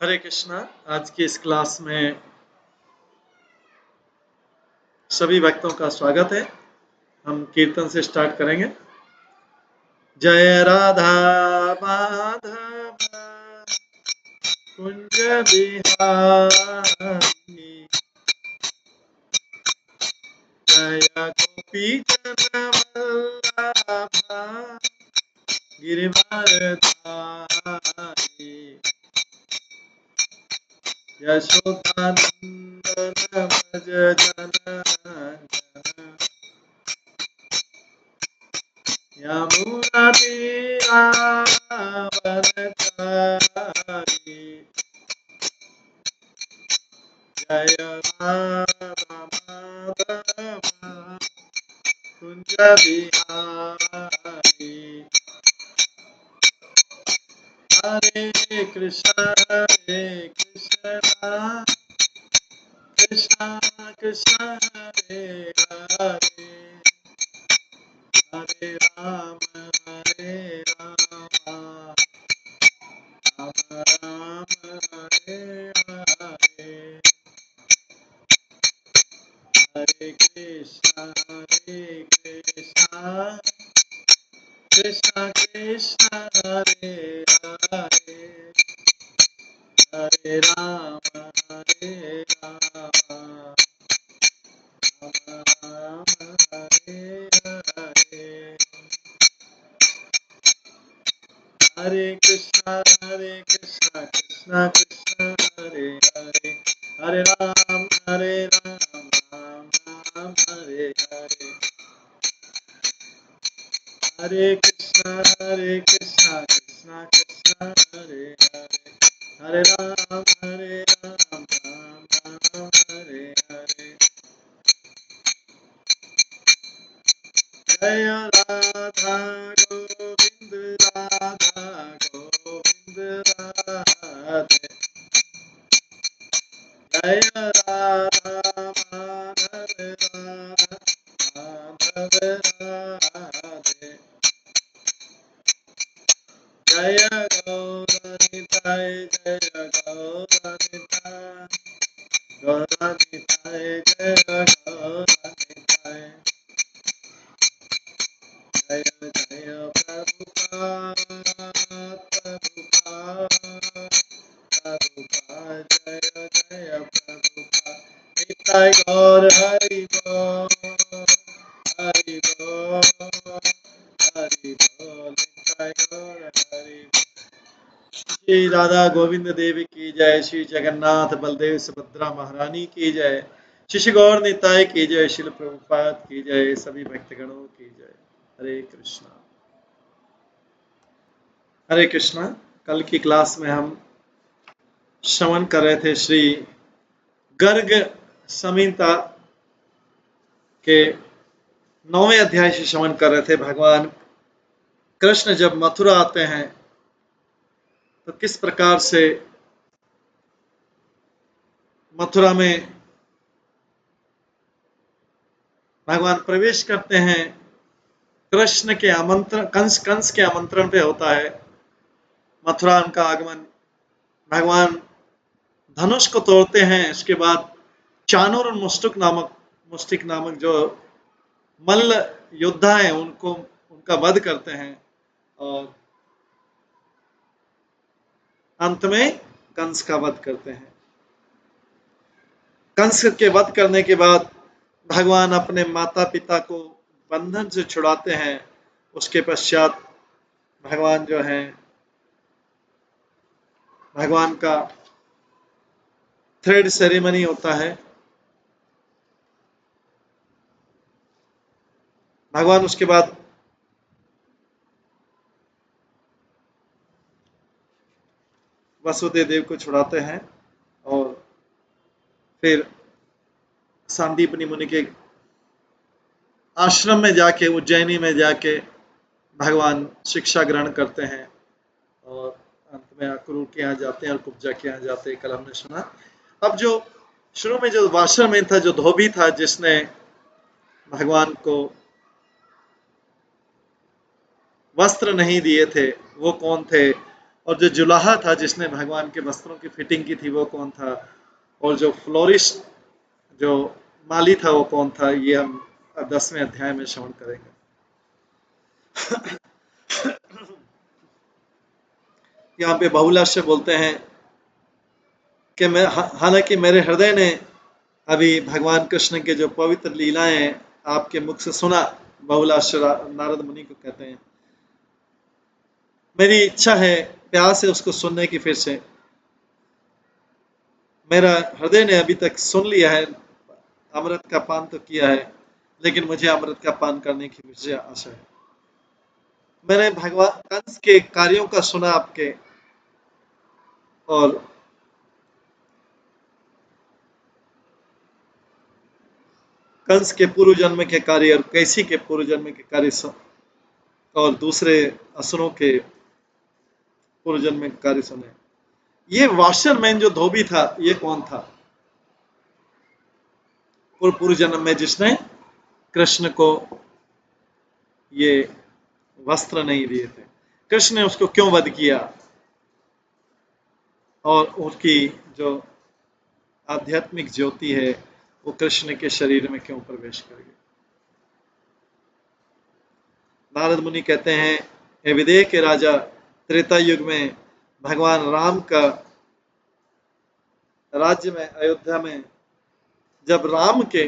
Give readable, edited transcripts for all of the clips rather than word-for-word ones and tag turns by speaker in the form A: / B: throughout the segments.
A: हरे कृष्णा। आज की इस क्लास में सभी भक्तों का स्वागत है। हम कीर्तन से स्टार्ट करेंगे। जय राधा माधव कुंज बिहारी, जय गोपी जन वल्लभा गिरिवरधारी, यशोदानंदन भज जनन यमुना तीरावनचारी, जय राधा माधव कुंज बिहारी। हरे कृष्ण कृष्ण कृष्ण हरे हरे, हरे राम राम राम हरे हरे, हरे कृष्ण कृष्ण कृष्ण हरे हरे, हरे राम राम हरे हरे, हरे कृष्ण कृष्ण कृष्ण हरे हरे, हरे राम राम राम हरे हरे, हरे कृष्ण कृष्ण कृष्ण हरे हरे, हरे राम राम राम हरे हरे, जय राधा गोविंद राधा गोविंद राधे, जय राधा माधव राधा माधव राधे, जय गौरनिताय जय गौरनिताय गौरनिताय जय गौरनिताय, जय जय प्रभुपाद प्रभुपाद प्रभुपाद, जय जय प्रभुपाद, निताय गौर हरि बोल हरि बोल हरि बोल, निताय गौर हरि बोल। श्री राधा गोविंद देवी की जय, श्री जगन्नाथ बलदेव सुभद्रा महारानी की जय, श्री गौर निताय की जय, शिल प्रभुपाद की जय, सभी भक्तगणों की जय। हरे कृष्णा हरे कृष्णा। कल की क्लास में हम श्रवण कर रहे थे श्री गर्ग संहिता के 9वें अध्याय से श्रवण कर रहे थे। भगवान कृष्ण जब मथुरा आते हैं तो किस प्रकार से मथुरा में भगवान प्रवेश करते हैं। कृष्ण के आमंत्रण, कंस के आमंत्रण पे होता है मथुरा उनका आगमन। भगवान धनुष को तोड़ते हैं, उसके बाद चाणूर और मुष्टिक नामक जो मल्ल योद्धा हैं उनका वध करते हैं, और अंत में कंस का वध करते हैं। कंस के वध करने के बाद भगवान अपने माता पिता को बंधन से छुड़ाते हैं। उसके पश्चात भगवान जो है, भगवान का थ्रेड सेरेमनी होता है। भगवान उसके बाद वसुदेव देव को छुड़ाते हैं और फिर सांदीपनि मुनि के आश्रम में जाके, उज्जैनी में जाके भगवान शिक्षा ग्रहण करते हैं और अंत में अक्रूर के यहाँ जाते हैं और कुब्जा के यहाँ जाते हैं। कल हमने सुना। अब जो शुरू में जो वाशर में था, जो धोबी था, जिसने भगवान को वस्त्र नहीं दिए थे, वो कौन थे? और जो जुलाहा था जिसने भगवान के वस्त्रों की फिटिंग की थी वो कौन था, और जो फ्लोरिस्ट, जो माली था वो कौन था, ये हम 10वें अध्याय में श्रवण करेंगे। यहाँ पे बहुलाश्य बोलते हैं कि मैं, हालांकि मेरे हृदय ने अभी भगवान कृष्ण के जो पवित्र लीलाएं आपके मुख से सुना, बहुलाश्य नारद मुनि को कहते हैं, मेरी इच्छा है, प्यास है उसको सुनने की फिर से। मेरा हृदय ने अभी तक सुन लिया है, अमृत का पान तो किया है, लेकिन मुझे अमृत का पान करने की फिर से आशा है। मैंने भगवान कंस के कार्यों का सुना आपके, और कंस के पूर्व जन्म के कार्य और कैसी के पूर्व जन्म के कार्य और दूसरे असुरों के पूर्व जन्म के कार्य सुने। ये वॉशरमैन जो धोबी था, ये कौन था? पूर्व जन्म में जिसने कृष्ण को ये वस्त्र नहीं दिए थे, कृष्ण ने उसको क्यों वध किया, और उसकी जो आध्यात्मिक ज्योति है वो कृष्ण के शरीर में क्यों प्रवेश कर गई। नारद मुनि कहते हैं, हे विदेह के राजा, त्रेता युग में भगवान राम का राज्य में, अयोध्या में, जब राम के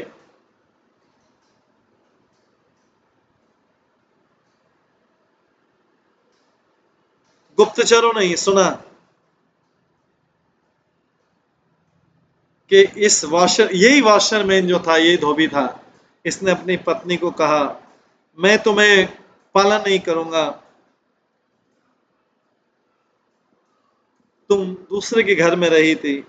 A: गुप्तचरों ने ही सुना कि इस वाशर, यही वाशरमैन जो था, यही धोबी था, इसने अपनी पत्नी को कहा, मैं तुम्हें पालन नहीं करूंगा, तुम दूसरे के घर में रही थी,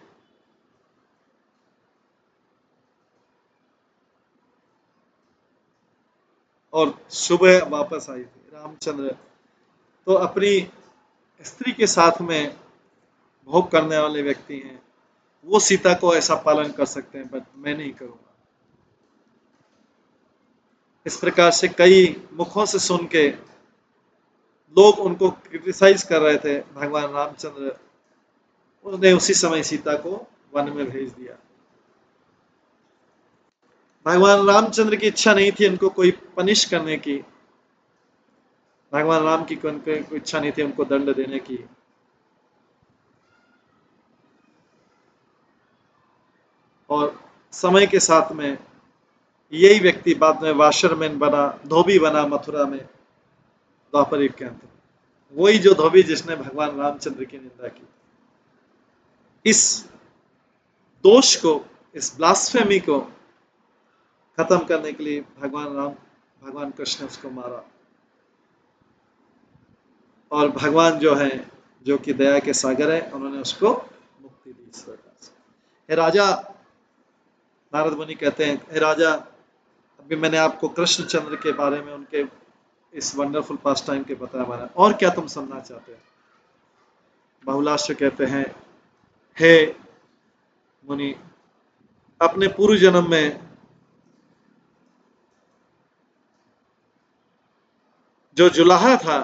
A: और सुबह वापस आई थी। रामचंद्र तो अपनी स्त्री के साथ में भोग करने वाले व्यक्ति हैं, वो सीता को ऐसा पालन कर सकते हैं, बट मैं नहीं करूंगा। इस प्रकार से कई मुखों से सुन के लोग उनको क्रिटिसाइज कर रहे थे भगवान रामचंद्र, उन्होंने उसी समय सीता को वन में भेज दिया। भगवान रामचंद्र की इच्छा नहीं थी उनको कोई पनिश करने की, भगवान राम की कोई इच्छा नहीं थी उनको दंड देने की। और समय के साथ में यही व्यक्ति बाद में वाशरमैन बना, धोबी बना मथुरा में द्वापर युग के अंत में। वही जो धोबी जिसने भगवान रामचंद्र की निंदा की। इस दोष को, इस ब्लास्फेमी को खत्म करने के लिए भगवान कृष्ण ने उसको मारा, और भगवान जो है, जो कि दया के सागर है, उन्होंने उसको मुक्ति दी इस प्रकार से। हे राजा, नारद मुनि कहते हैं, हे राजा, अभी मैंने आपको कृष्णचंद्र के बारे में, उनके इस वंडरफुल पास टाइम के बताया मैंने, और क्या तुम सुनना चाहते हो? बहुलाश्य कहते हैं, हे मुनि, अपने पूर्व जन्म में जो जुलाहा था,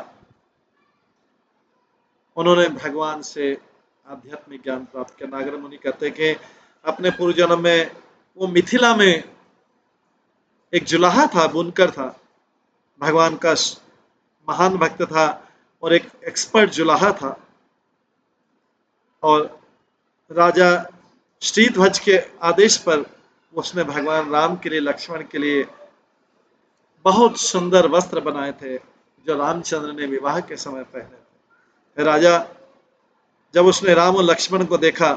A: उन्होंने भगवान से आध्यात्मिक ज्ञान प्राप्त किया। नागर मुनि कहते हैं कि अपने पूर्व जन्म में वो मिथिला में एक जुलाहा था, बुनकर था, भगवान का महान भक्त था, और एक एक्सपर्ट जुलाहा था। और राजा श्रीध्वज के आदेश पर उसने भगवान राम के लिए, लक्ष्मण के लिए बहुत सुंदर वस्त्र बनाए थे, जो रामचंद्र ने विवाह के समय पहने थे। राजा, जब उसने राम और लक्ष्मण को देखा,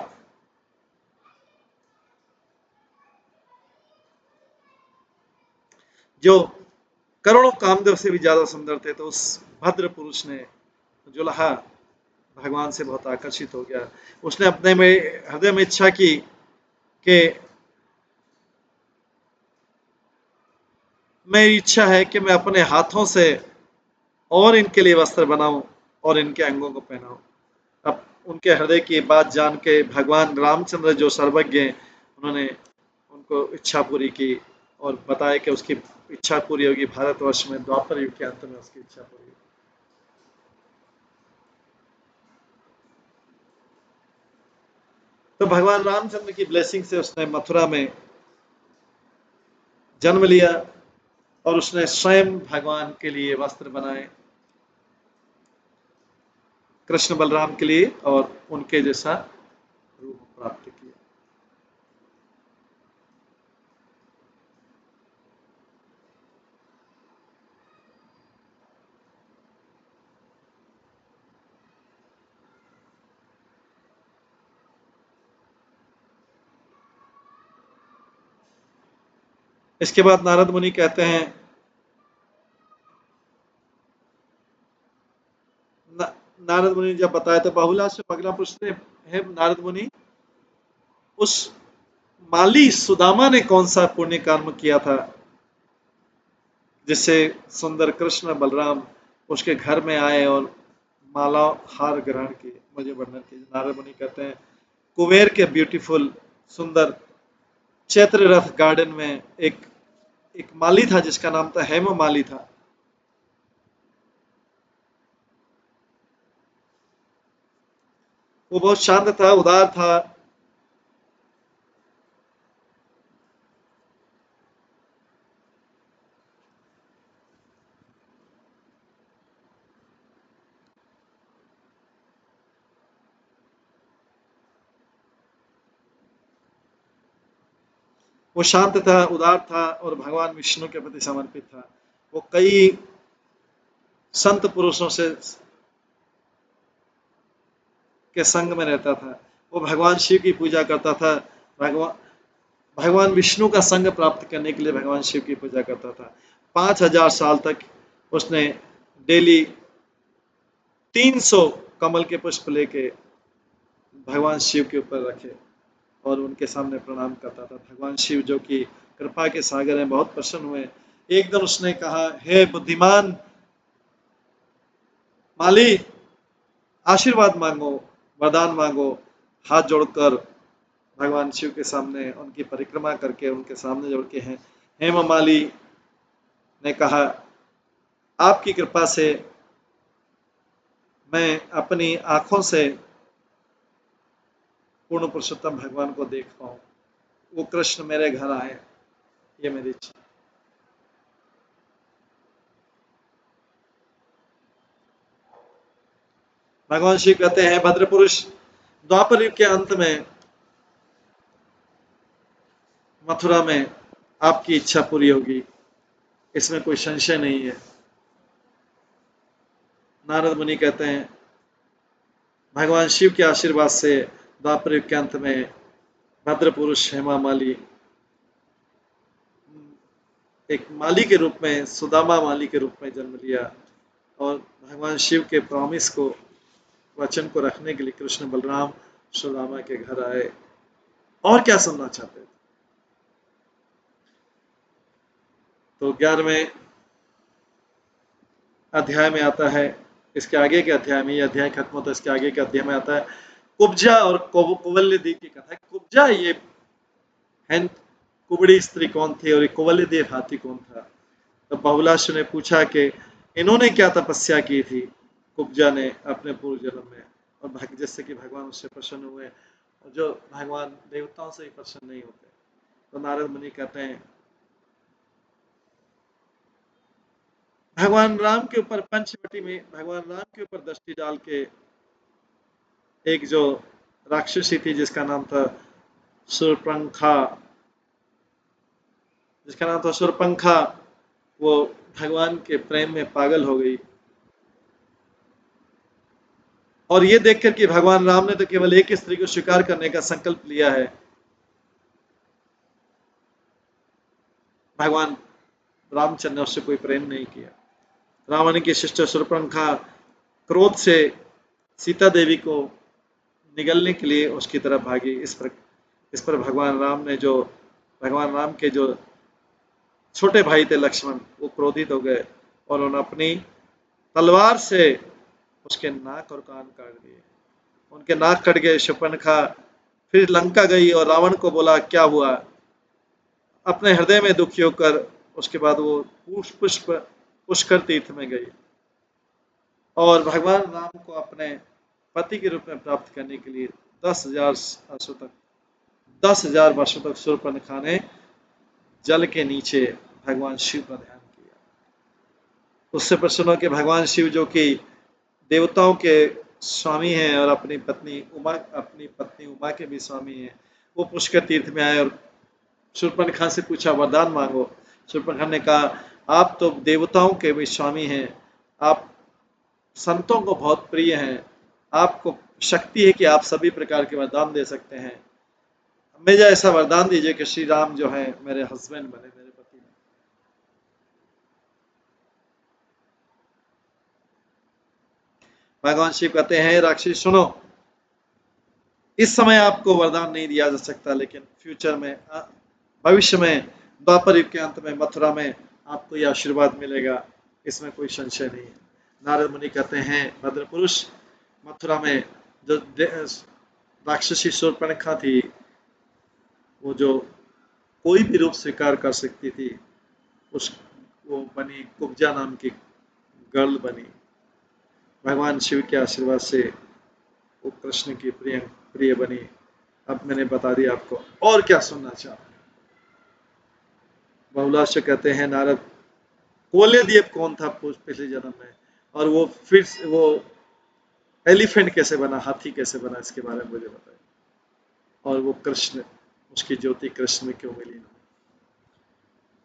A: जो करोड़ों कामदेव से भी ज्यादा सुंदर थे, तो उस भद्र पुरुष ने, जुलाहा, भगवान से बहुत आकर्षित हो गया। उसने अपने में हृदय में इच्छा की कि मेरी इच्छा है कि मैं अपने हाथों से और इनके लिए वस्त्र बनाऊं और इनके अंगों को पहनाऊं। अब उनके हृदय की बात जान के भगवान रामचंद्र जो सर्वज्ञ हैं, उन्होंने उनको इच्छा पूरी की, और बताया कि उसकी इच्छा पूरी होगी भारतवर्ष में, द्वापर युग के अंत में उसकी इच्छा पूरी होगी। तो भगवान रामचंद्र की ब्लेसिंग से उसने मथुरा में जन्म लिया और उसने स्वयं भगवान के लिए वस्त्र बनाए, कृष्ण बलराम के लिए, और उनके जैसा रूप प्राप्त किया। इसके बाद नारद मुनि कहते हैं, नारद मुनि जब बताया तो बहुला से अगला पूछते हैं, नारद मुनि, उस माली सुदामा ने कौन सा पुण्य कर्म किया था जिससे सुंदर कृष्ण बलराम उसके घर में आए और माला हार ग्रहण किए? मुझे वर्णन कीजिए। नारद मुनि कहते हैं, कुबेर के ब्यूटीफुल सुंदर चैत्र रथ गार्डन में एक एक माली था जिसका नाम था हेम माली था। वो बहुत शांत था, उदार था। वो शांत था, उदार था और भगवान विष्णु के प्रति समर्पित था। वो कई संत पुरुषों से के संग में रहता था। वो भगवान शिव की पूजा करता था। भगवान भगवान विष्णु का संग प्राप्त करने के लिए भगवान शिव की पूजा करता था। 5000 साल तक उसने डेली 300 कमल के पुष्प लेके भगवान शिव के ऊपर रखे और उनके सामने प्रणाम करता था। भगवान शिव जो कि कृपा के सागर हैं, बहुत प्रसन्न हुए। एक दिन उसने कहा, हे बुद्धिमान माली, आशीर्वाद मांगो, वरदान मांगो। हाथ जोड़कर भगवान शिव के सामने उनकी परिक्रमा करके उनके सामने जोड़ के हैं, हेम माली ने कहा, आपकी कृपा से मैं अपनी आंखों से पूर्ण पुरुषोत्तम भगवान को देख पाऊं, वो कृष्ण मेरे घर आए, ये मेरी इच्छा। भगवान शिव कहते हैं, भद्र पुरुष, द्वापर युग के अंत में मथुरा में आपकी इच्छा पूरी होगी, इसमें कोई संशय नहीं है। नारद मुनि कहते हैं, भगवान शिव के आशीर्वाद से द्वापर युग के अंत में भद्र पुरुष हेमा माली एक माली के रूप में, सुदामा माली के रूप में जन्म लिया और भगवान शिव के प्रॉमिस को, वचन को रखने के लिए कृष्ण बलराम सुदामा के घर आए। और क्या सुनना चाहते थे? तो 11वें अध्याय में आता है, इसके आगे के अध्याय में, ये अध्याय खत्म होता है, इसके आगे के अध्याय में आता है कुब्जा और कुवल्य देव की कथा। कुब्जा ये कुबड़ी स्त्री कौन थी और कुवल्य देव हाथी कौन था? तो बहुलाश ने पूछा कि इन्होंने क्या तपस्या की थी कुब्जा ने अपने पूर्व जन्म में, और जिससे कि भगवान उससे प्रसन्न हुए, और जो भगवान देवताओं से ही प्रसन्न नहीं होते। तो नारद मुनि कहते हैं, भगवान राम के ऊपर पंचवटी में भगवान राम के ऊपर दृष्टि डाल के एक जो राक्षसी थी जिसका नाम था सुरपंखा, वो भगवान के प्रेम में पागल हो गई। और ये देखकर कि भगवान राम ने तो केवल एक ही स्त्री को स्वीकार करने का संकल्प लिया है, भगवान रामचंद्र ने उससे कोई प्रेम नहीं किया। रावण की शिष्ट सुरपंखा क्रोध से सीता देवी को निगलने के लिए उसकी तरफ भागी। इस पर भगवान राम के जो छोटे भाई थे लक्ष्मण, वो क्रोधित हो गए और उन्होंने अपनी तलवार से उसके नाक और कान काट दिए। उनके नाक कट गए। शूर्पणखा फिर लंका गई और रावण को बोला, क्या हुआ? अपने हृदय में दुखी होकर उसके बाद वो पुष्कर तीर्थ में गई और भगवान राम को अपने पति के रूप में प्राप्त करने के लिए 10,000 वर्षों तक 10,000 वर्षों तक शूर्पणखा ने जल के नीचे भगवान शिव का ध्यान किया। उससे प्रसन्न होकर भगवान शिव, जो कि देवताओं के स्वामी हैं और अपनी पत्नी उमा के भी स्वामी हैं, वो पुष्कर तीर्थ में आए और शूर्पणखा से पूछा, वरदान मांगो। शूर्पणखा ने कहा, आप तो देवताओं के भी स्वामी हैं, आप संतों को बहुत प्रिय हैं, आपको शक्ति है कि आप सभी प्रकार के वरदान दे सकते हैं, मुझे ऐसा वरदान दीजिए कि श्री राम जो है मेरे हस्बैंड बने, मेरे पति बने। भगवान शिव कहते हैं, राक्षसी सुनो, इस समय आपको वरदान नहीं दिया जा सकता, लेकिन फ्यूचर में, भविष्य में, द्वापर युग के अंत में, मथुरा में आपको यह आशीर्वाद मिलेगा, इसमें कोई संशय नहीं है। नारद मुनि कहते हैं, भद्र पुरुष, मथुरा में जो राक्षसी शूर्पणखा थी, वो जो कोई भी रूप स्वीकार कर सकती थी, वो बनी कुब्जा नाम की गर्ल बनी। भगवान शिव के आशीर्वाद से वो कृष्ण की प्रिय बनी। अब मैंने बता दिया आपको, और क्या सुनना चाहते हैं? बहुलाश्य कहते हैं, नारद, कोल्यदेव कौन था पिछले जन्म में, और वो फिर वो एलिफेंट कैसे बना, हाथी कैसे बना, इसके बारे में मुझे बताइए। और वो कृष्ण, उसकी ज्योति कृष्ण में क्यों मिली?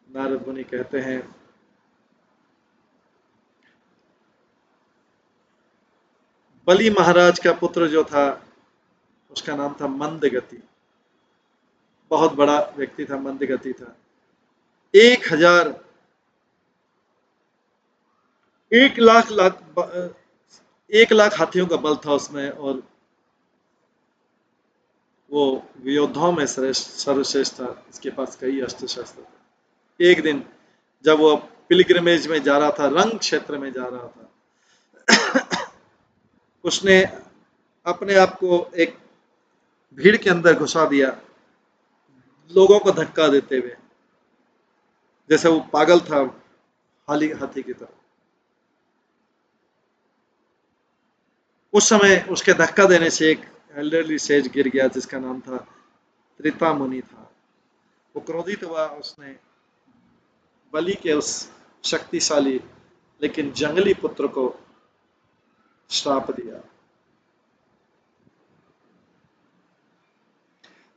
A: नारद मुनि कहते हैं, बलि महाराज का पुत्र जो था, उसका नाम था मंदगति। बहुत बड़ा व्यक्ति था, मंदगति था। 1 लाख हाथियों का बल था उसमें, और वो योद्धाओं में सर्वश्रेष्ठ था। इसके पास कई अस्त्र शस्त्र थे। एक दिन जब वो पिलग्रिमेज में जा रहा था, रंग क्षेत्र में जा रहा था, उसने अपने आप को एक भीड़ के अंदर घुसा दिया, लोगों को धक्का देते हुए, जैसे वो पागल था हाथी की तरह। उस समय उसके धक्का देने से एक एल्डरली सेज गिर गया, जिसका नाम था त्रिता मुनि था। वो क्रोधित हुआ, उसने बलि के उस शक्तिशाली लेकिन जंगली पुत्र को श्राप दिया।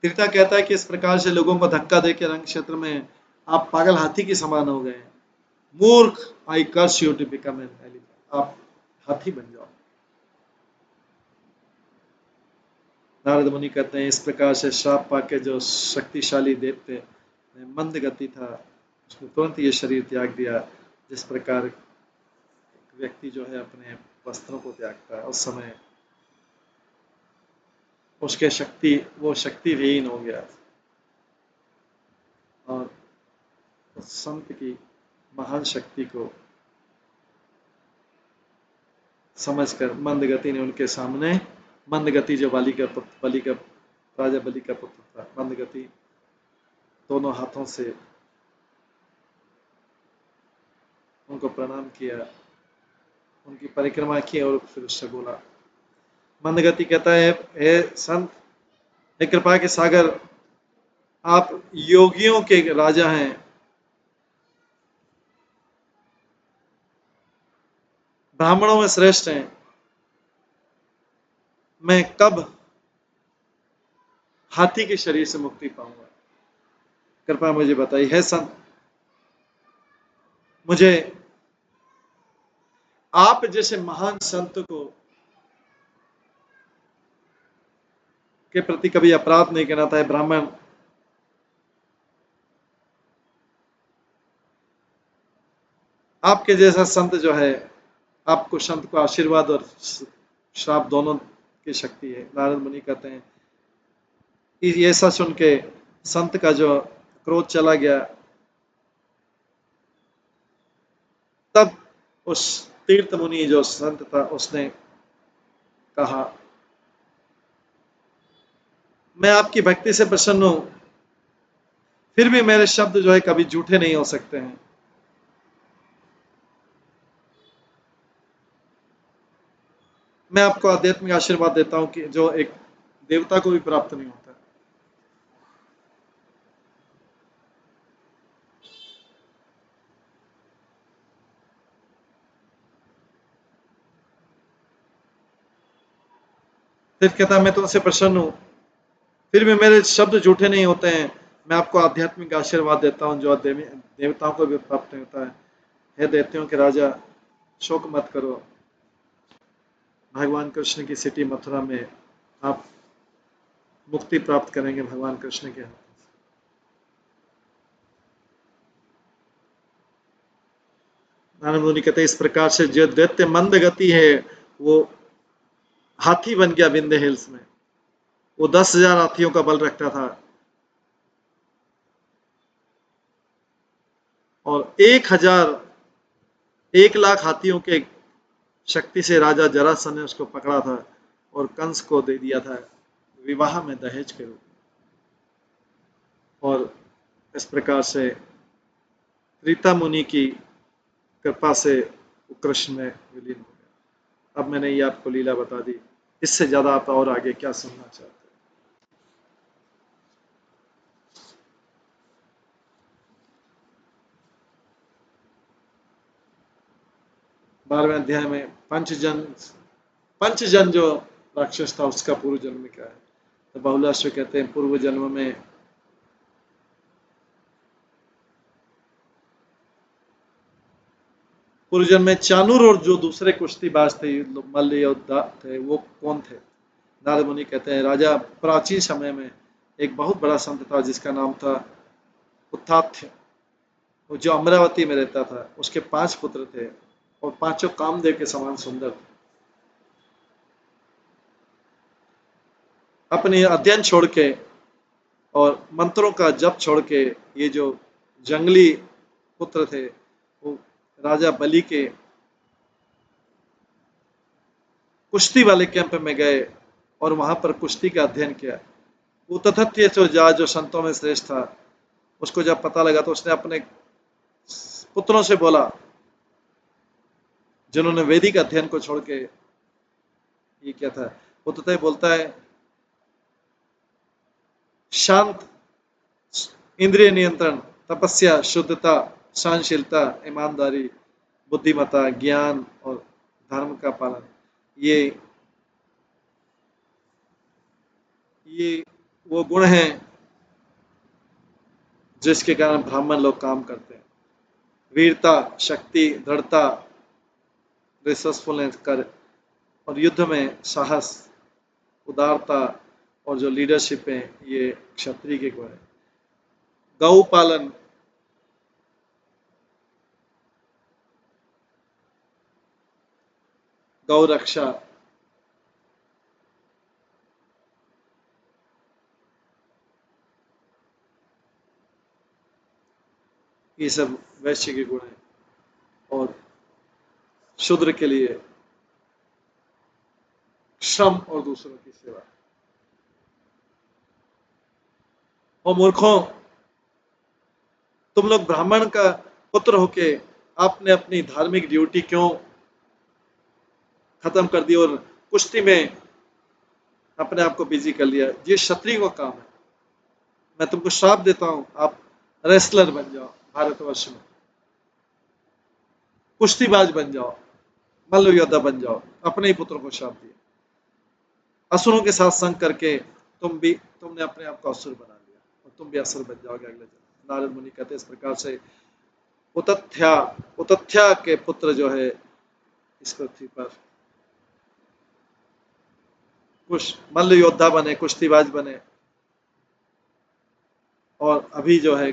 A: त्रिता कहता है कि इस प्रकार से लोगों को धक्का देकर रंग क्षेत्र में आप पागल हाथी के समान हो गए। मूर्ख, I curse you to become an elephant, आप हाथी बन जाओ। नारद मुनि कहते हैं, इस प्रकार से श्राप पाके जो शक्तिशाली देवते मंद गति था, उसने तुरंत ये शरीर त्याग दिया। जिस प्रकार व्यक्ति जो है अपने वस्त्रों को त्यागता है, उस समय वो शक्ति विहीन हो गया, और उस संत की महान शक्ति को समझकर मंदगति ने उनके सामने, मंदगति जो राजा बलि का पुत्र था, मंदगति दोनों हाथों से उनको प्रणाम किया, उनकी परिक्रमा की, और फिर उससे बोला। मंदगति कहता है, हे संत, हे कृपा के सागर, आप योगियों के राजा हैं, ब्राह्मणों में श्रेष्ठ हैं, मैं कब हाथी के शरीर से मुक्ति पाऊंगा? कृपया मुझे बताइए। है संत, मुझे आप जैसे महान संत को के प्रति कभी अपराध नहीं करना था। ब्राह्मण, आपके जैसा संत जो है, आपको संत को आशीर्वाद और श्राप दोनों की शक्ति है। नारद मुनि कहते हैं, ये ऐसा सुन के संत का जो क्रोध चला गया। तब उस तीर्थ मुनि जो संत था, उसने कहा, मैं आपकी भक्ति से प्रसन्न हूं, फिर भी मेरे शब्द जो है कभी झूठे नहीं हो सकते हैं। मैं आपको आध्यात्मिक आशीर्वाद देता हूं कि जो एक देवता को भी प्राप्त नहीं होता। फिर कहता मैं तुमसे प्रसन्न हूं, फिर भी मेरे शब्द झूठे नहीं होते हैं। मैं आपको आध्यात्मिक आशीर्वाद देता हूं जो देवताओं को भी प्राप्त नहीं होता है। हे दैत्यों के राजा, शोक मत करो। भगवान कृष्ण की सिटी मथुरा में आप मुक्ति प्राप्त करेंगे भगवान कृष्ण के हाथ। नारद मुनि कहते हैं इस प्रकार से जो दैत्य मंद गति है वो हाथी बन गया विंध्य हिल्स में। वो 10,000 हाथियों का बल रखता था और 1,00,000 हाथियों के शक्ति से राजा जरासंध ने उसको पकड़ा था और कंस को दे दिया था विवाह में दहेज के रूप में। और इस प्रकार से त्रिता मुनि की कृपा से वो कृष्ण में विलीन हो गया। अब मैंने ये आपको लीला बता दी, इससे ज्यादा आप और आगे क्या सुनना चाहते हैं? 12वें अध्याय में पंचजन जो राक्षस था उसका पूर्व जन्म क्या है? तो बहुलाश्व कहते हैं पूर्व जन्म में चाणूर और जो दूसरे कुश्तीबाज थे मल्ल योद्धा थे वो कौन थे? नारद मुनि कहते हैं राजा प्राचीन समय में एक बहुत बड़ा संत था जिसका नाम था उत्ताथ्य। वो जो अमरावती में रहता था, उसके 5 पुत्र थे और पांचों कामदेव के समान सुंदर थे। अपने अध्ययन छोड़ के और मंत्रों का जप छोड़ के ये जो जंगली पुत्र थे वो राजा बलि के कुश्ती वाले कैंप में गए और वहां पर कुश्ती का अध्ययन किया। वो तथत्य जो संतों में श्रेष्ठ था, उसको जब पता लगा तो उसने अपने पुत्रों से बोला जिन्होंने वैदिक अध्ययन को छोड़ के ये किया था। वो तथा बोलता है शांत, इंद्रिय नियंत्रण, तपस्या, शुद्धता, सहनशीलता, ईमानदारी, बुद्धिमत्ता, ज्ञान और धर्म का पालन, ये ये वो गुण हैं जिसके कारण ब्राह्मण लोग काम करते हैं। वीरता, शक्ति, दृढ़ता, रिसोर्सफुलनेस कर और युद्ध में साहस, उदारता और जो लीडरशिप है ये क्षत्रिय के गुण है। गौ पालन, गौ रक्षा, ये सब वैश्य के गुण हैं। और शूद्र के लिए श्रम और दूसरों की सेवा। और मूर्खों, तुम लोग ब्राह्मण का पुत्र होके आपने अपनी धार्मिक ड्यूटी क्यों खत्म कर दी और कुश्ती में अपने आप को बिजी कर लिया? ये क्षत्रिय का काम है। मैं तुमको श्राप देता हूं, आप रेसलर बन जाओ, भारतवर्ष में कुश्तीबाज बन जाओ, मल्ल योद्धा बन जाओ। अपने ही पुत्रों को श्राप दिया। असुरों के साथ संग करके तुमने अपने आप को असुर बना लिया और तुम भी असुर बन जाओगे अगले जन्म। नारद मुनि कहते हैं इस प्रकार से उतथ्या उतथ्या के पुत्र जो है इस पृथ्वी पर कुछ मल्ल योद्धा बने, कुश्तीबाज बने और अभी जो है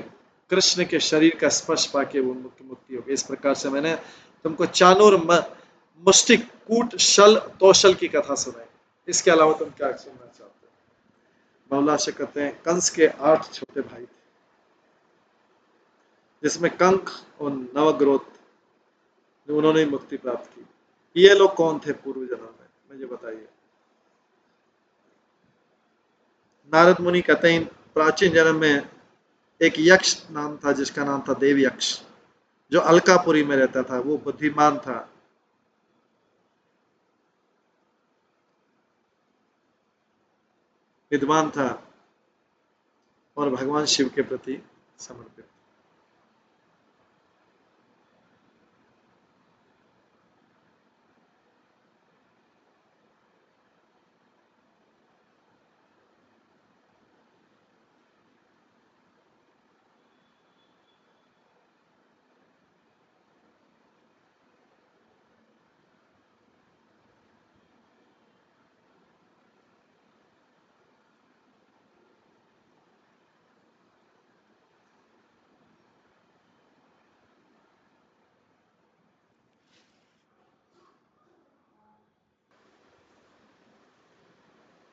A: कृष्ण के शरीर का स्पर्श पाके वो मुक्ति हो गई। इस प्रकार से मैंने तुमको चाणूर, मुष्टिक, कूट, शल, तौशल की कथा सुनाई। इसके अलावा तुम क्या सुनना चाहते हो? बहुला से कहते हैं कंस के 8 छोटे भाई थे जिसमें कंक और नवग्रोथ, उन्होंने मुक्ति प्राप्त की। ये लोग कौन थे पूर्व जन्म में, मुझे बताइए। नारद मुनि कहते हैं प्राचीन जन्म में एक यक्ष नाम था जिसका नाम था देव यक्ष, जो अलकापुरी में रहता था। वो बुद्धिमान था। विद्वान था और भगवान शिव के प्रति समर्पित।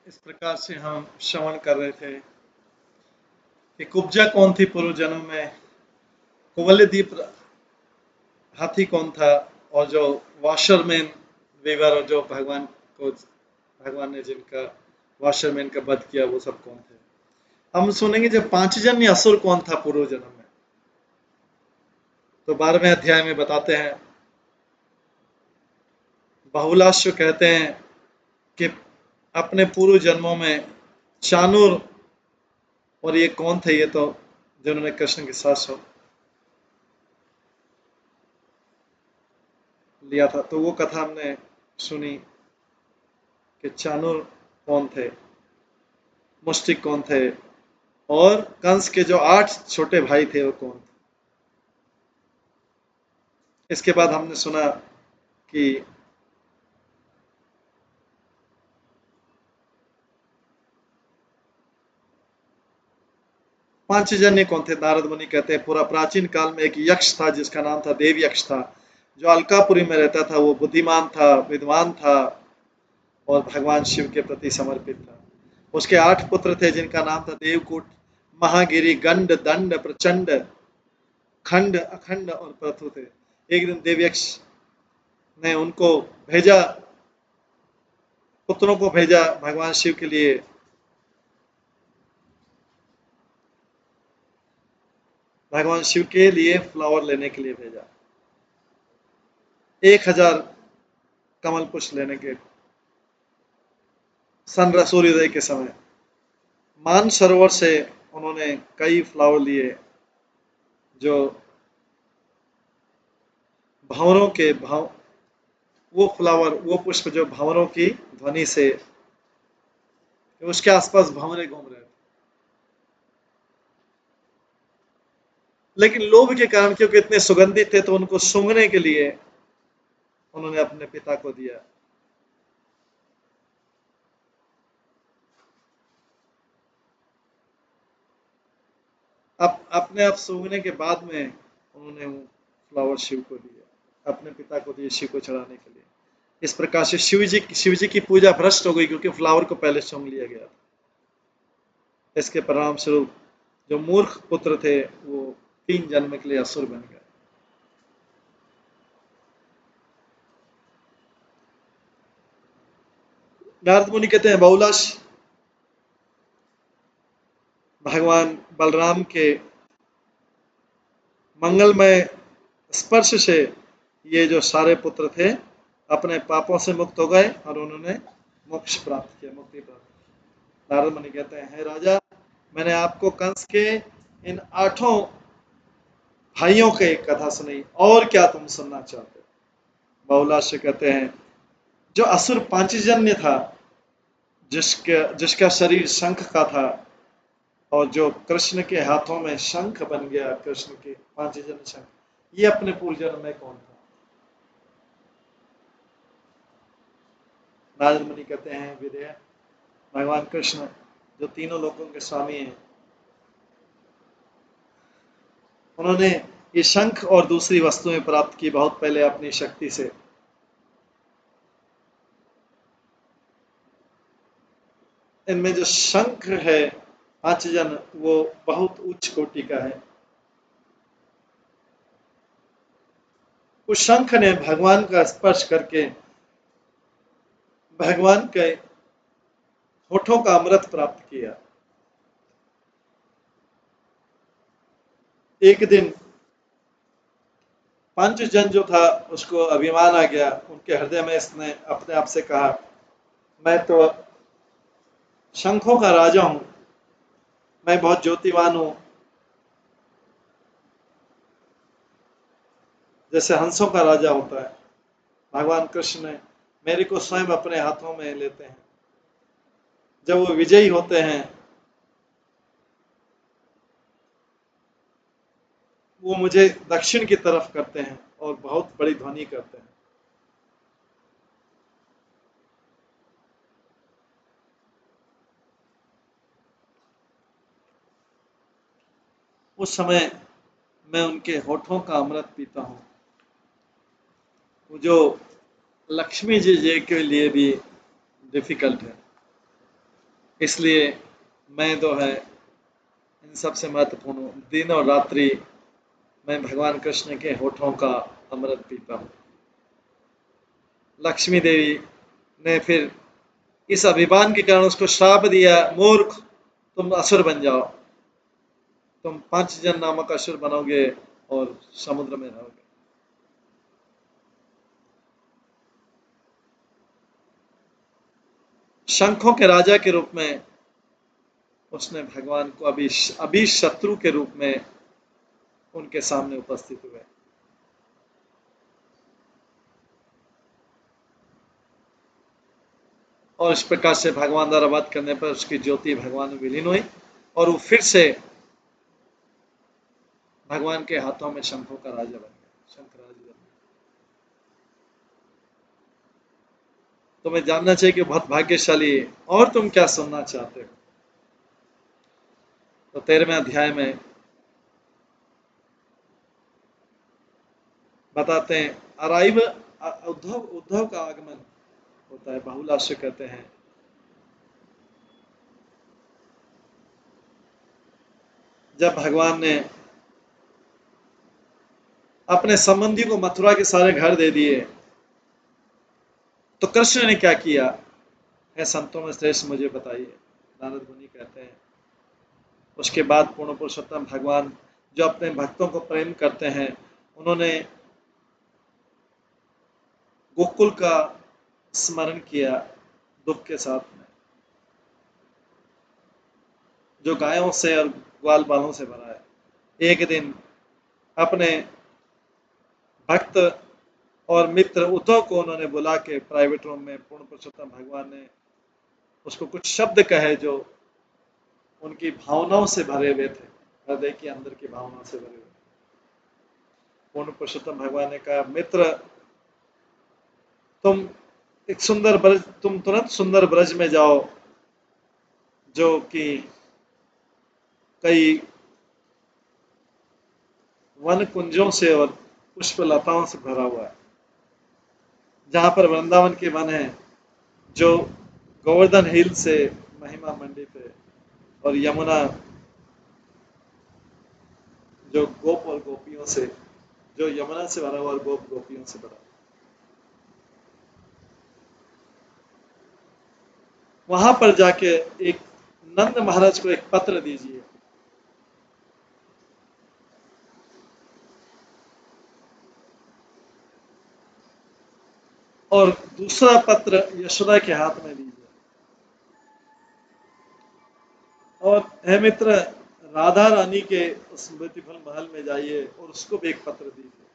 A: इस प्रकार से हम श्रवण कर रहे थे कि कुब्जा कौन थी पूर्व जन्म में, कुवलयदीप हाथी कौन था, और जो वाशरमैन वीवर जो भगवान ने जिनका वाशरमैन का वध किया वो सब कौन थे। हम सुनेंगे जब पांचजन्य असुर कौन था पूर्व जन्म में। तो 12वें अध्याय में बताते हैं, बहुलाश्व कहते हैं कि अपने पूर्व जन्मों में चाणूर, और ये कौन थे, ये तो जिन्होंने कृष्ण के साथ लिया था, तो वो कथा हमने सुनी कि चाणूर कौन थे, मुष्टिक कौन थे, और कंस के जो 8 छोटे भाई थे वो कौन थे। इसके बाद हमने सुना कि पांचजन्य कौन थे। नारद मुनि कहते हैं पूरा प्राचीन काल में एक यक्ष था जिसका नाम था देव यक्ष था, जो अलकापुरी में रहता था। वो बुद्धिमान था, विद्वान था और भगवान शिव के प्रति समर्पित था। उसके 8 पुत्र थे जिनका नाम था देवकूट, महागिरी, गंड, दंड, प्रचंड, खंड, अखंड और प्रथु थे। एक दिन देवयक्ष ने उनको भेजा, पुत्रों को भेजा भगवान शिव के लिए, भगवान शिव के लिए फ्लावर लेने के लिए भेजा, 1000 कमल पुष्प लेने के, सूर्योदय के समय मान सरोवर से उन्होंने कई फ्लावर लिए जो भंवरों के वो फ्लावर, वो पुष्प जो भंवरों की ध्वनि से उसके आसपास भंवरे घूम रहे थे, लेकिन लोभ के कारण क्योंकि इतने सुगंधित थे तो उनको सूंघने के लिए उन्होंने अपने पिता को दिया। अब अपने आप सूंघने के बाद में उन्होंने वो फ्लावर शिव को दिया, अपने पिता को दिए शिव को चढ़ाने के लिए। इस प्रकार से शिव जी की पूजा भ्रष्ट हो गई क्योंकि फ्लावर को पहले सूंघ लिया गया था। इसके परिणाम स्वरूप जो मूर्ख पुत्र थे वो 3 जन्म के लिए असुर बन गए। नारद मुनि कहते हैं बहुलाश भगवान बलराम के मंगलमय स्पर्श से ये जो सारे पुत्र थे अपने पापों से मुक्त हो गए और उन्होंने मोक्ष प्राप्त किया, मुक्ति प्राप्त की। नारद मुनि कहते हैं, हे राजा, मैंने आपको कंस के इन 8 भाइयों के कथा सुनी, और क्या तुम सुनना चाहते हो। बहुलाश कहते हैं, जो असुर पांचजन्य था, जिसका शरीर शंख का था और जो कृष्ण के हाथों में शंख बन गया, कृष्ण के पांचजन्य शंख, ये अपने पूर्व जन्म में कौन था। नारद मुनि कहते हैं, विदेह भगवान कृष्ण जो तीनों लोकों के स्वामी हैं, उन्होंने ये शंख और दूसरी वस्तुएं प्राप्त की बहुत पहले अपनी शक्ति से। इनमें जो शंख है पांचजन, वो बहुत उच्च कोटि का है। उस शंख ने भगवान का स्पर्श करके भगवान के होठों का अमृत प्राप्त किया। एक दिन पंचजन जो था उसको अभिमान आ गया, उनके हृदय में इसने अपने आप से कहा, मैं तो शंखों का राजा हूं, मैं बहुत ज्योतिवान हूं, जैसे हंसों का राजा होता है। भगवान कृष्ण ने मेरे को स्वयं अपने हाथों में लेते हैं। जब वो विजयी होते हैं, वो मुझे दक्षिण की तरफ करते हैं और बहुत बड़ी ध्वनि करते हैं। उस समय मैं उनके होठों का अमृत पीता हूँ, जो लक्ष्मी जी के लिए भी डिफिकल्ट है। इसलिए मैं तो है इन सबसे महत्वपूर्ण हूँ। दिन और रात्रि मैं भगवान कृष्ण के होठों का अमृत पीता हूँ। लक्ष्मी देवी ने फिर इस अभिमान के कारण उसको श्राप दिया, मूर्ख, तुम असुर बन जाओ, तुम पंचजन नामक असुर बनोगे और समुद्र में रहोगे। शंखों के राजा के रूप में उसने भगवान को अभी शत्रु के रूप में उनके सामने उपस्थित हुए। और इस प्रकार से भगवान द्वारा वध करने पर उसकी ज्योति भगवान में विलीन हुई और वो फिर से भगवान के हाथों में शंखों का राजा बन गया, शंखराज बन गया। तुम्हें जानना चाहिए कि बहुत भाग्यशाली है। और तुम क्या सुनना चाहते हो? तो 13वें अध्याय में बताते हैं, अराइव उद्धव उद्धव का आगमन होता है, बहुलाश्य कहते हैं। जब भगवान ने अपने संबंधी को मथुरा के सारे घर दे दिए, तो कृष्ण ने क्या किया है? संतों में श्रेष्ठ मुझे बताइए। नारद मुनि कहते हैं, उसके बाद पूर्ण पुरुषोत्तम भगवान जो अपने भक्तों को प्रेम करते हैं, उन्होंने गोकुल का स्मरण किया दुख के साथ में, जो गायों से और ग्वाल बालों से भरा है। एक दिन अपने भक्त और मित्र उद्धव को उन्होंने बुला के प्राइवेट रूम में पूर्ण पुरुषोत्तम भगवान ने उसको कुछ शब्द कहे जो उनकी भावनाओं से भरे हुए थे, हृदय के अंदर की भावनाओं से भरे हुए। पूर्ण पुरुषोत्तम भगवान ने कहा, मित्र, तुम एक सुंदर ब्रज, तुम तुरंत सुंदर ब्रज में जाओ जो कि कई वन कुंजों से और पुष्प लताओं से भरा हुआ है, जहां पर वृंदावन के वन है जो गोवर्धन हिल से महिमा मंडित है, और यमुना जो गोप और गोपियों से, जो यमुना से भरा हुआ और गोप गोपियों से भरा। वहां पर जाके एक नंद महाराज को एक पत्र दीजिए, और दूसरा पत्र यशोदा के हाथ में दीजिए, और हे मित्र, राधा रानी के उस ब्यूटीफुल महल में जाइए और उसको भी एक पत्र दीजिए।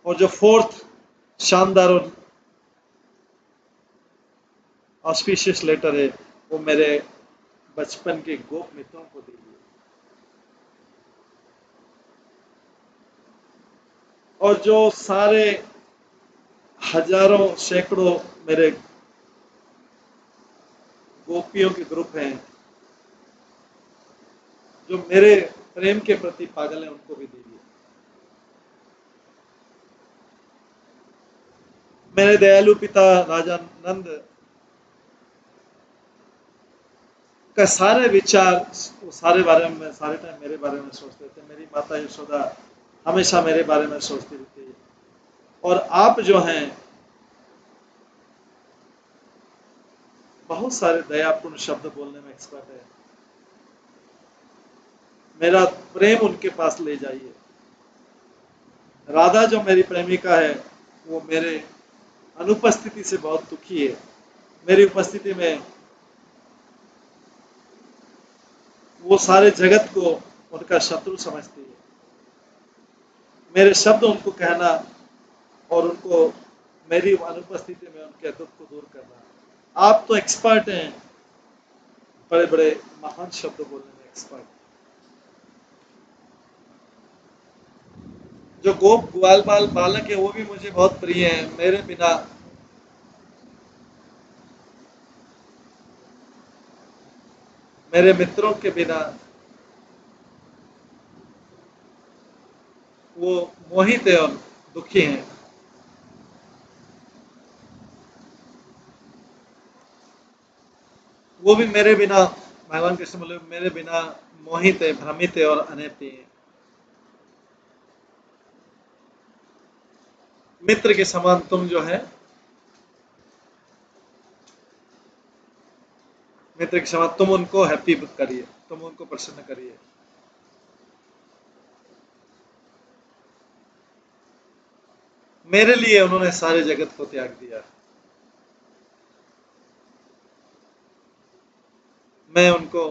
A: और जो फोर्थ शानदार और ऑस्पिशियस लेटर है, वो मेरे बचपन के गोप मित्रों को दीजिए। और जो सारे हजारों सैकड़ों मेरे गोपियों के ग्रुप हैं जो मेरे प्रेम के प्रति पागल हैं, उनको भी दीजिए। मेरे दयालु पिता राजा नंद का सारे विचार, वो सारे बारे में सारे टाइम मेरे बारे में सोचते थे। मेरी माता यशोदा हमेशा मेरे बारे में सोचती थी। और आप जो हैं, बहुत सारे दयापूर्ण शब्द बोलने में एक्सपर्ट है। मेरा प्रेम उनके पास ले जाइए। राधा जो मेरी प्रेमिका है, वो मेरे अनुपस्थिति से बहुत दुखी है। मेरी उपस्थिति में वो सारे जगत को उनका शत्रु समझती है। मेरे शब्द उनको कहना और उनको मेरी अनुपस्थिति में उनके दुख को दूर करना। आप तो एक्सपर्ट हैं, बड़े बड़े महान शब्द बोलने में एक्सपर्ट। जो गोप ग्वाल बाल बालक है वो भी मुझे बहुत प्रिय है। मेरे मित्रों के बिना वो मोहित है और दुखी हैं। वो भी मेरे बिना, भगवान कृष्ण बोले, मेरे बिना मोहित है, भ्रमित है और अनैति है। मित्र के समान तुम जो है, मित्र के समान तुम उनको हैप्पी करिए, तुम उनको प्रसन्न करिए। मेरे लिए उन्होंने सारे जगत को त्याग दिया। मैं उनको,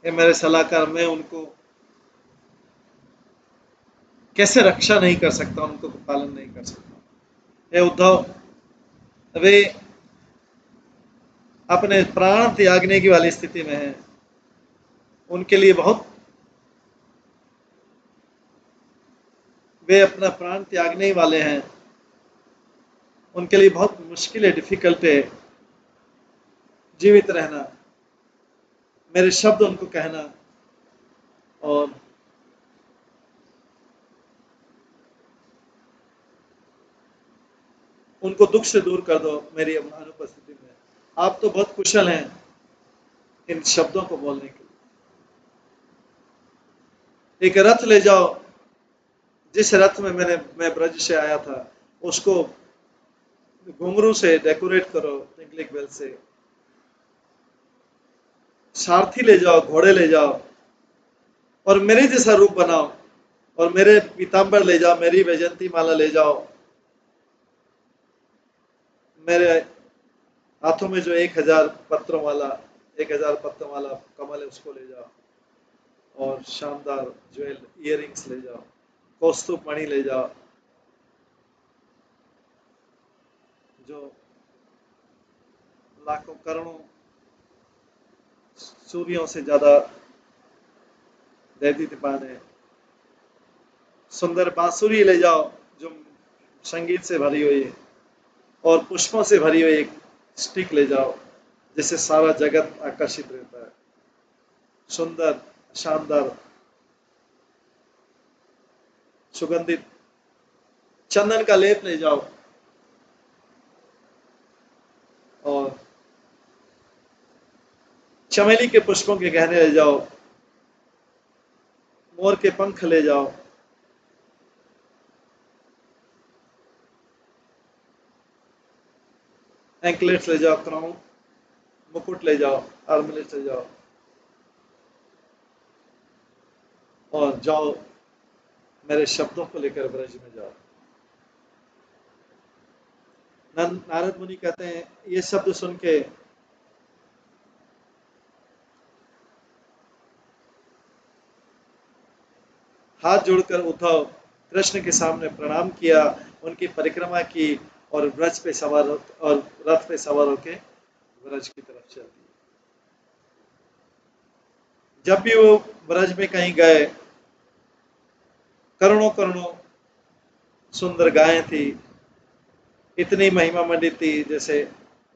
A: ये मेरे सलाहकार, मैं उनको कैसे रक्षा नहीं कर सकता, उनको पालन नहीं कर सकता। ये उद्धव, वे अपने प्राण त्यागने की वाली स्थिति में है। उनके लिए बहुत, वे अपना प्राण त्यागने ही वाले हैं। उनके लिए बहुत मुश्किल है, डिफिकल्ट है जीवित रहना। मेरे शब्द उनको कहना और उनको दुख से दूर कर दो मेरी अनुपस्थिति में। आप तो बहुत कुशल हैं इन शब्दों को बोलने के लिए। एक रथ ले जाओ, जिस रथ में मैं ब्रज से आया था, उसको घुंघरू से डेकोरेट करो, टिंकलिंग बेल से। सारथी ले जाओ, घोड़े ले जाओ और मेरे जैसा रूप बनाओ। और मेरे पीताम्बर ले जाओ, मेरी वैजंती माला ले जाओ, मेरे हाथों में जो 1000 पत्रों वाला कमल है उसको ले जाओ। और शानदार ज्वेल इयररिंग्स ले जाओ, कौस्तुभ मणि ले जाओ, जो लाखों करोड़ों सूर्यों से ज्यादा दैदीप्यमान है। सुंदर बांसुरी ले जाओ, जो संगीत से भरी हुई है। और पुष्पों से भरी हुई एक स्टिक ले जाओ, जिससे सारा जगत आकर्षित रहता है। सुंदर, शानदार, सुगंधित चंदन का लेप ले जाओ। और चमेली के पुष्पों के गहने ले जाओ, मोर के पंख ले जाओ, एंकलेट्स ले जाओ, क्राउन, मुकुट ले जाओ, आर्मलेट ले जाओ। और जाओ, मेरे शब्दों को लेकर ब्रज में जाओ। नारद मुनि कहते हैं, ये शब्द सुन के हाथ जोड़कर उद्धव कृष्ण के सामने प्रणाम किया, उनकी परिक्रमा की और ब्रज पे सवार और रथ पे सवार होके ब्रज की तरफ चल दिए। जब भी वो ब्रज में कहीं गए, करोड़ों करोड़ों सुंदर गायें थी, इतनी महिमा मंडित थी, जैसे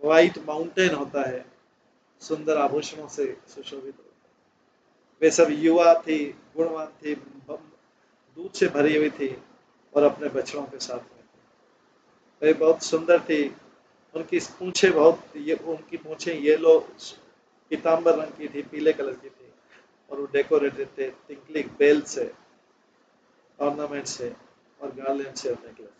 A: व्हाइट माउंटेन होता है, सुंदर आभूषणों से सुशोभित होता है। वे सब युवा थी, गुणवान थी, दूध से भरी हुई थी और अपने बछड़ों के साथ में थी। वे बहुत सुंदर थी। उनकी पूंछें बहुत, ये उनकी पूंछें येलो पीताम्बर रंग की थी, पीले कलर की थी। और वो डेकोरेटेड थे टिंकलिंग बेल से, ऑर्नामेंट से और गार्लैंड से और नेकलेस।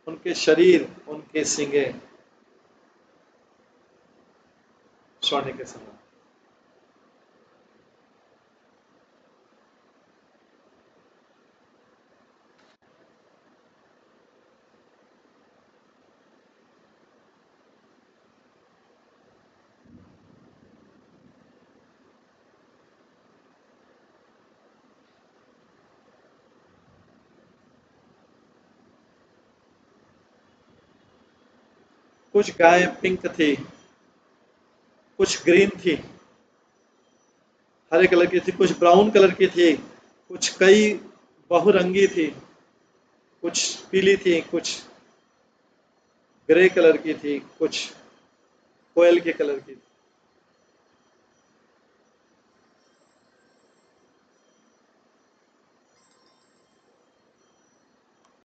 A: उनके शरीर, उनके सींगे स्वर्ण के समान। कुछ गाय पिंक थी, कुछ ग्रीन थी, हरे कलर की थी, कुछ ब्राउन कलर की थी, कुछ कई बहुरंगी थी, कुछ पीली थी, कुछ ग्रे कलर की थी, कुछ कोयल के कलर की थी।